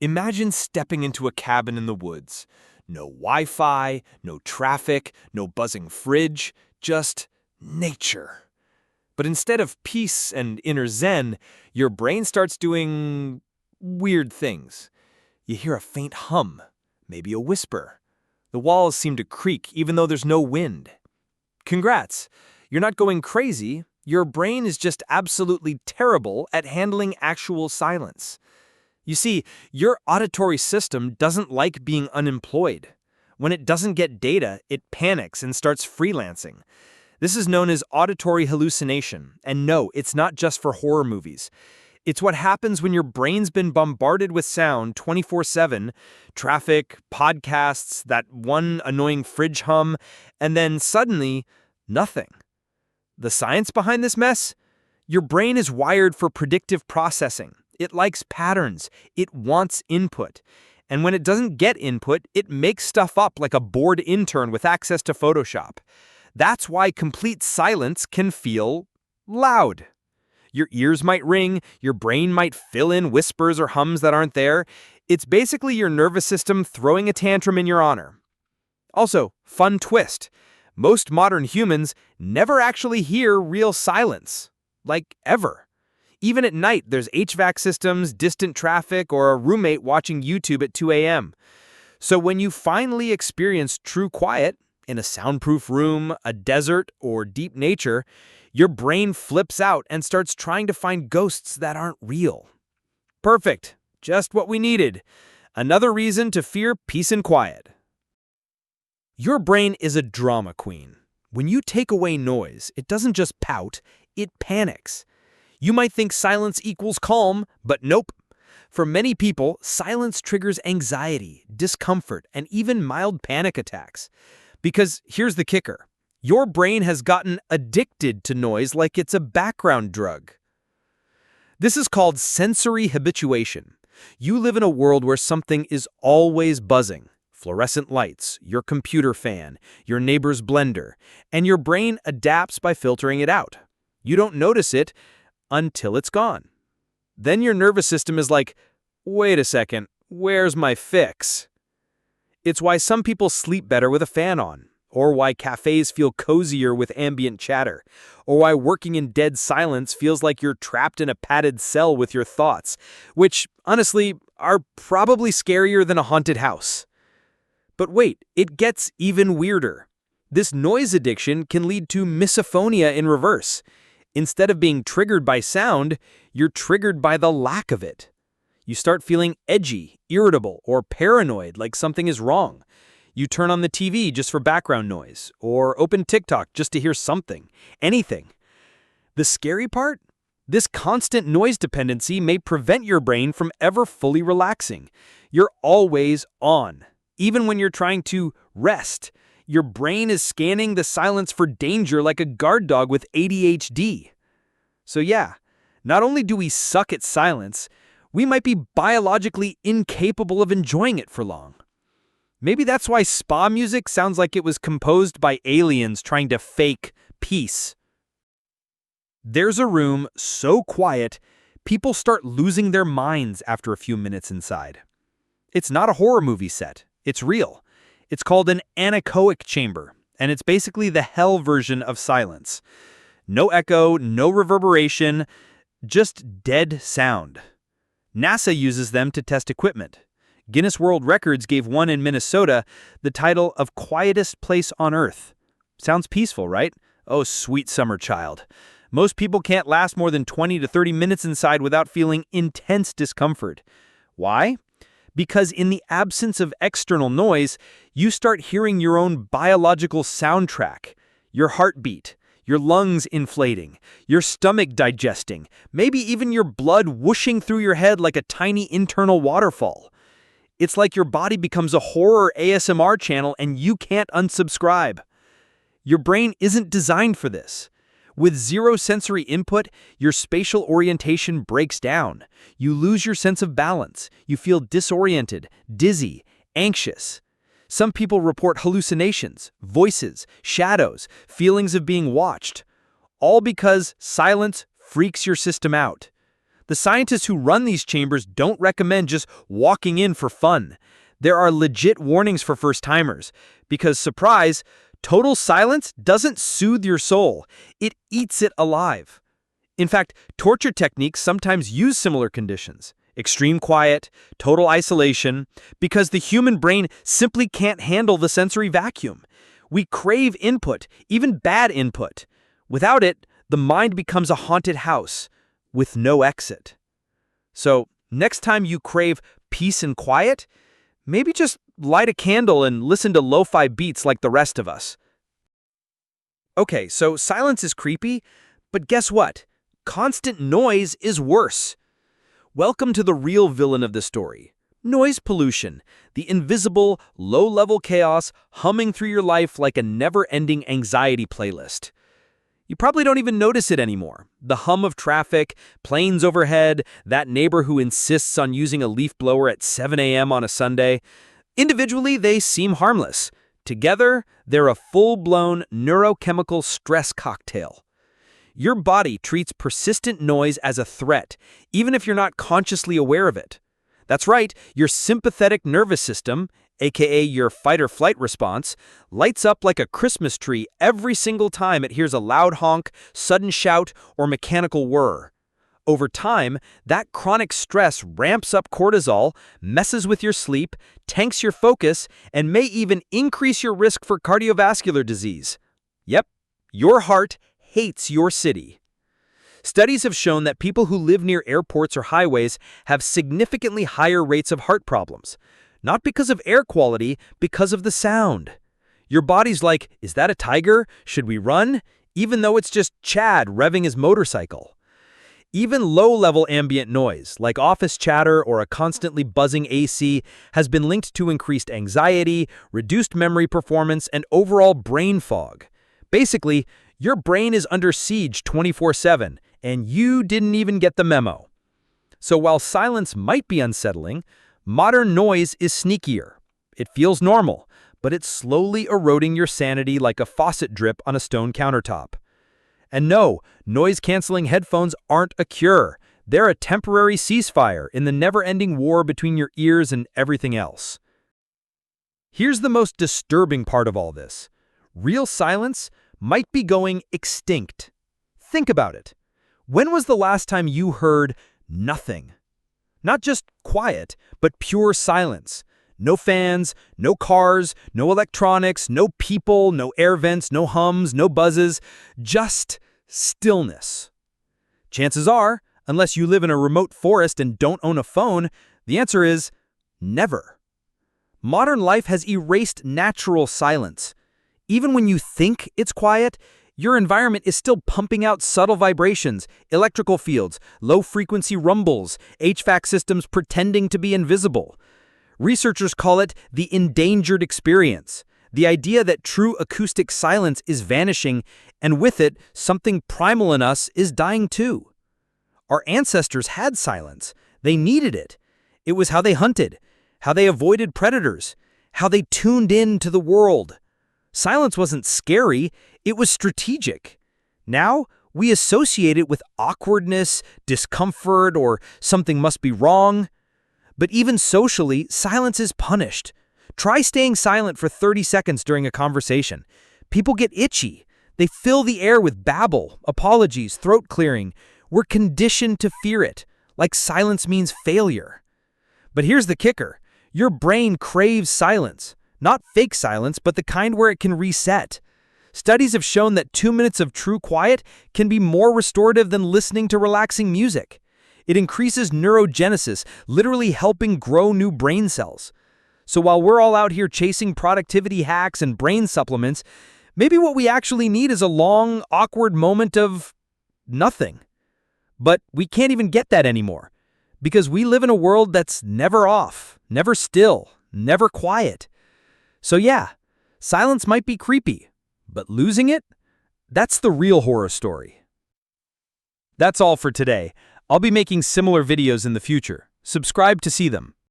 Imagine stepping into a cabin in the woods. No Wi-Fi, no traffic, no buzzing fridge, just nature. But instead of peace and inner zen, your brain starts doing weird things. You hear a faint hum, maybe a whisper. The walls seem to creak even though there's no wind. Congrats! You're not going crazy. Your brain is just absolutely terrible at handling actual silence. You see, your auditory system doesn't like being unemployed. When it doesn't get data, it panics and starts freelancing. This is known as auditory hallucination, and no, it's not just for horror movies. It's what happens when your brain's been bombarded with sound 24/7, traffic, podcasts, that one annoying fridge hum, and then suddenly, nothing. The science behind this mess? Your brain is wired for predictive processing. It likes patterns. It wants input. And when it doesn't get input, it makes stuff up like a bored intern with access to Photoshop. That's why complete silence can feel loud. Your ears might ring, your brain might fill in whispers or hums that aren't there. It's basically your nervous system throwing a tantrum in your honor. Also, fun twist. Most modern humans never actually hear real silence. Like, ever. Even at night, there's HVAC systems, distant traffic, or a roommate watching YouTube at 2 a.m. So when you finally experience true quiet, in a soundproof room, a desert, or deep nature, your brain flips out and starts trying to find ghosts that aren't real. Perfect. Just what we needed. Another reason to fear peace and quiet. Your brain is a drama queen. When you take away noise, it doesn't just pout, it panics. You might think silence equals calm, but nope. For many people, silence triggers anxiety, discomfort, and even mild panic attacks. Because here's the kicker. Your brain has gotten addicted to noise like it's a background drug. This is called sensory habituation. You live in a world where something is always buzzing. Fluorescent lights, your computer fan, your neighbor's blender, and your brain adapts by filtering it out. You don't notice it until it's gone. Then your nervous system is like, wait a second, where's my fix? It's why some people sleep better with a fan on, or why cafes feel cozier with ambient chatter, or why working in dead silence feels like you're trapped in a padded cell with your thoughts, which, honestly, are probably scarier than a haunted house. But wait, it gets even weirder. This noise addiction can lead to misophonia in reverse. Instead of being triggered by sound, you're triggered by the lack of it. You start feeling edgy, irritable, or paranoid like something is wrong. You turn on the TV just for background noise, or open TikTok just to hear something, anything. The scary part? This constant noise dependency may prevent your brain from ever fully relaxing. You're always on. Even when you're trying to rest, your brain is scanning the silence for danger like a guard dog with ADHD. So yeah, not only do we suck at silence, we might be biologically incapable of enjoying it for long. Maybe that's why spa music sounds like it was composed by aliens trying to fake peace. There's a room so quiet, people start losing their minds after a few minutes inside. It's not a horror movie set. It's real. It's called an anechoic chamber, and it's basically the hell version of silence. No echo, no reverberation, just dead sound. NASA uses them to test equipment. Guinness World Records gave one in Minnesota the title of quietest place on Earth. Sounds peaceful, right? Oh, sweet summer child. Most people can't last more than 20 to 30 minutes inside without feeling intense discomfort. Why? Because in the absence of external noise, you start hearing your own biological soundtrack, your heartbeat, your lungs inflating, your stomach digesting, maybe even your blood whooshing through your head like a tiny internal waterfall. It's like your body becomes a horror ASMR channel and you can't unsubscribe. Your brain isn't designed for this. With zero sensory input, your spatial orientation breaks down. You lose your sense of balance. You feel disoriented, dizzy, anxious. Some people report hallucinations, voices, shadows, feelings of being watched, all because silence freaks your system out. The scientists who run these chambers don't recommend just walking in for fun. There are legit warnings for first-timers, because, surprise, total silence doesn't soothe your soul. It eats it alive. In fact, torture techniques sometimes use similar conditions. Extreme quiet, total isolation, because the human brain simply can't handle the sensory vacuum. We crave input, even bad input. Without it, the mind becomes a haunted house with no exit. So, next time you crave peace and quiet, maybe just light a candle and listen to lo-fi beats like the rest of us. Okay, so silence is creepy, but guess what? Constant noise is worse. Welcome to the real villain of the story. Noise pollution, the invisible, low-level chaos humming through your life like a never-ending anxiety playlist. You probably don't even notice it anymore. The hum of traffic, planes overhead, that neighbor who insists on using a leaf blower at 7 a.m. on a Sunday. Individually, they seem harmless. Together, they're a full-blown neurochemical stress cocktail. Your body treats persistent noise as a threat, even if you're not consciously aware of it. That's right, your sympathetic nervous system, aka your fight-or-flight response, lights up like a Christmas tree every single time it hears a loud honk, sudden shout, or mechanical whir. Over time, that chronic stress ramps up cortisol, messes with your sleep, tanks your focus, and may even increase your risk for cardiovascular disease. Yep, your heart hates your city. Studies have shown that people who live near airports or highways have significantly higher rates of heart problems. Not because of air quality, because of the sound. Your body's like, is that a tiger? Should we run? Even though it's just Chad revving his motorcycle. Even low-level ambient noise, like office chatter or a constantly buzzing AC, has been linked to increased anxiety, reduced memory performance, and overall brain fog. Basically, your brain is under siege 24/7, and you didn't even get the memo. So while silence might be unsettling, modern noise is sneakier. It feels normal, but it's slowly eroding your sanity like a faucet drip on a stone countertop. And no, noise-canceling headphones aren't a cure. They're a temporary ceasefire in the never-ending war between your ears and everything else. Here's the most disturbing part of all this. Real silence might be going extinct. Think about it. When was the last time you heard nothing? Not just quiet, but pure silence. No fans, no cars, no electronics, no people, no air vents, no hums, no buzzes, just stillness. Chances are, unless you live in a remote forest and don't own a phone, the answer is never. Modern life has erased natural silence. Even when you think it's quiet, your environment is still pumping out subtle vibrations, electrical fields, low-frequency rumbles, HVAC systems pretending to be invisible. Researchers call it the endangered experience, the idea that true acoustic silence is vanishing, and with it, something primal in us is dying too. Our ancestors had silence. They needed it. It was how they hunted, how they avoided predators, how they tuned in to the world. Silence wasn't scary, it was strategic. Now, we associate it with awkwardness, discomfort, or something must be wrong. But even socially, silence is punished. Try staying silent for 30 seconds during a conversation. People get itchy. They fill the air with babble, apologies, throat clearing. We're conditioned to fear it, like silence means failure. But here's the kicker. Your brain craves silence. Not fake silence, but the kind where it can reset. Studies have shown that 2 minutes of true quiet can be more restorative than listening to relaxing music. It increases neurogenesis, literally helping grow new brain cells. So while we're all out here chasing productivity hacks and brain supplements, maybe what we actually need is a long, awkward moment of nothing. But we can't even get that anymore, because we live in a world that's never off, never still, never quiet. So yeah, silence might be creepy, but losing it? That's the real horror story. That's all for today. I'll be making similar videos in the future. Subscribe to see them.